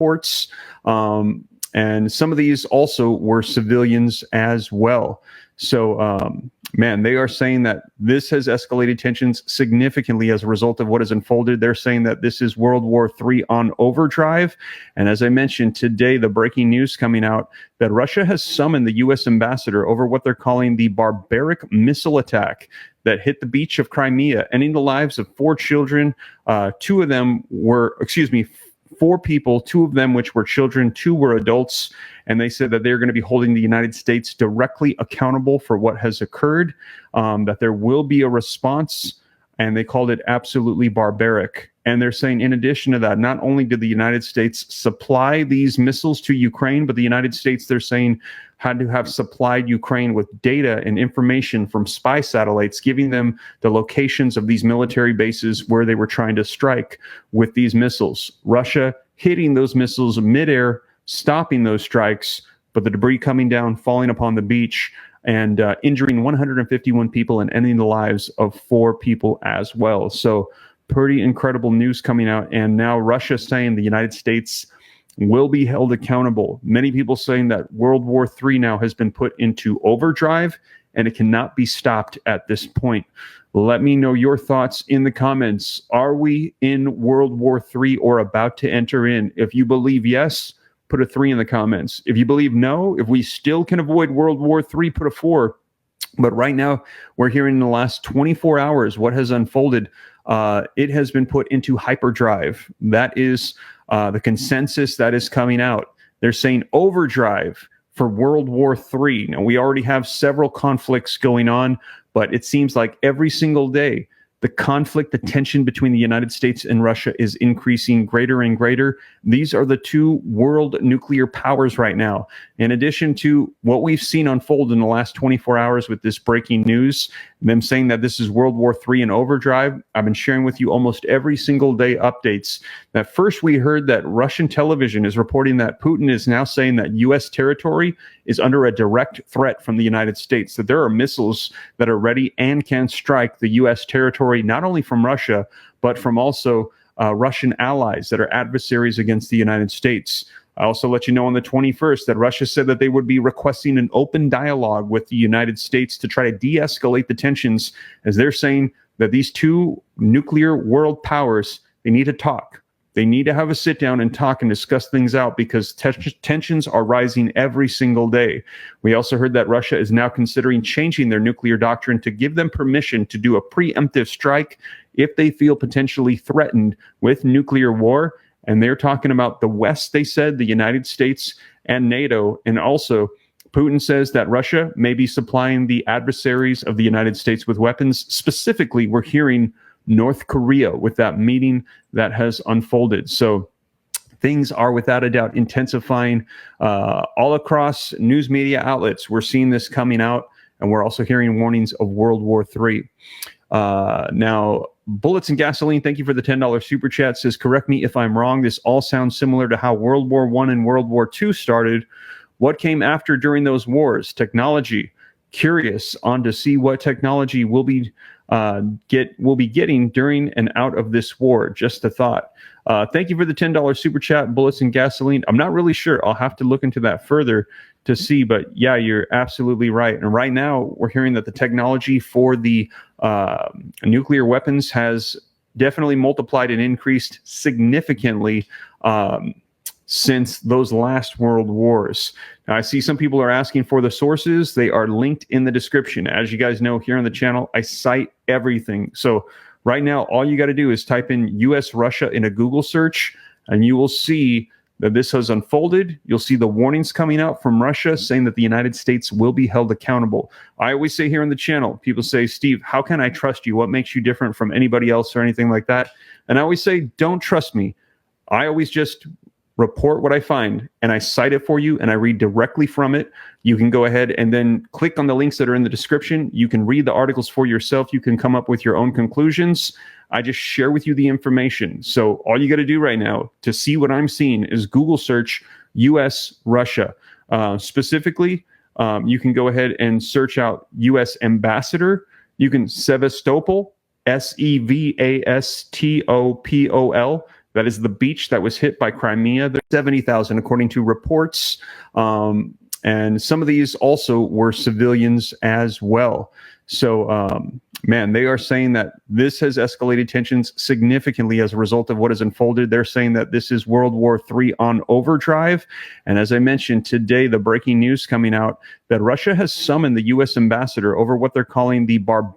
airports. And some of these also were civilians as well. So, man, they are saying that this has escalated tensions significantly as a result of what has unfolded. They're saying that this is World War III on overdrive. And as I mentioned today, the breaking news coming out that Russia has summoned the U.S. ambassador over what they're calling the barbaric missile attack that hit the beach of Crimea, ending the lives of 4 children. Four people, 2 of them which were children, 2 were adults, and they said that they're going to be holding the United States directly accountable for what has occurred, that there will be a response, and they called it absolutely barbaric. And they're saying, in addition to that, not only did the United States supply these missiles to Ukraine, but the United States, they're saying, had to have supplied Ukraine with data and information from spy satellites, giving them the locations of these military bases where they were trying to strike with these missiles. Russia hitting those missiles midair, stopping those strikes, but the debris coming down, falling upon the beach, and injuring 151 people and ending the lives of 4 people as well. So pretty incredible news coming out. And now Russia saying the United States will be held accountable. Many people saying that World War III now has been put into overdrive and it cannot be stopped at this point. Let me know your thoughts in the comments. Are we in World War III or about to enter in? If you believe yes, put a 3 in the comments. If you believe no, if we still can avoid World War III, put a 4. But right now, we're hearing in the last 24 hours what has unfolded. It has been put into hyperdrive. That is the consensus that is coming out. They're saying overdrive for World War III. Now, we already have several conflicts going on, but it seems like every single day, the conflict, the tension between the United States and Russia is increasing greater and greater. These are the 2 world nuclear powers right now. In addition to what we've seen unfold in the last 24 hours with this breaking news, them saying that this is World War III in overdrive, I've been sharing with you almost every single day updates. That first we heard that Russian television is reporting that Putin is now saying that U.S. territory is under a direct threat from the United States, that there are missiles that are ready and can strike the U.S. territory, not only from Russia, but from also Russian allies that are adversaries against the United States. I also let you know on the 21st that Russia said that they would be requesting an open dialogue with the United States to try to de-escalate the tensions, as they're saying that these 2 nuclear world powers, they need to talk. They need to have a sit down and talk and discuss things out because tensions are rising every single day. We also heard that Russia is now considering changing their nuclear doctrine to give them permission to do a preemptive strike if they feel potentially threatened with nuclear war. And they're talking about the West, they said, the United States and NATO. And also, Putin says that Russia may be supplying the adversaries of the United States with weapons. Specifically, we're hearing North Korea with that meeting that has unfolded. So things are without a doubt intensifying all across news media outlets. We're seeing this coming out, and we're also hearing warnings of World War III. Now, Bullets and Gasoline, thank you for the $10 super chat. Says, correct me if I'm wrong. This all sounds similar to how World War I and World War II started. What came after during those wars? Technology. Curious on to see what technology we'll be getting during and out of this war. Just a thought. Thank you for the $10 super chat, Bullets and Gasoline. I'm not really sure. I'll have to look into that further to see. But yeah, you're absolutely right. And right now, we're hearing that the technology for the nuclear weapons has definitely multiplied and increased significantly since those last world wars. Now, I see some people are asking for the sources. They are linked in the description. As you guys know, here on the channel, I cite everything. So right now, all you got to do is type in US Russia in a Google search, and you will see that this has unfolded. You'll see the warnings coming out from Russia saying that the United States will be held accountable. I always say here on the channel, people say, Steve, how can I trust you? What makes you different from anybody else or anything like that? And I always say, don't trust me. I always just report what I find, and I cite it for you, and I read directly from it. You can go ahead and then click on the links that are in the description. You can read the articles for yourself. You can come up with your own conclusions. I just share with you the information. So all you got to do right now to see what I'm seeing is Google search US Russia. Specifically, you can go ahead and search out US ambassador. You can Sevastopol, Sevastopol. That is the beach that was hit by Crimea. There's 70,000, according to reports. And some of these also were civilians as well. So, man, they are saying that this has escalated tensions significantly as a result of what has unfolded. They're saying that this is World War III on overdrive. And as I mentioned today, the breaking news coming out that Russia has summoned the U.S. ambassador over what they're calling the barbaric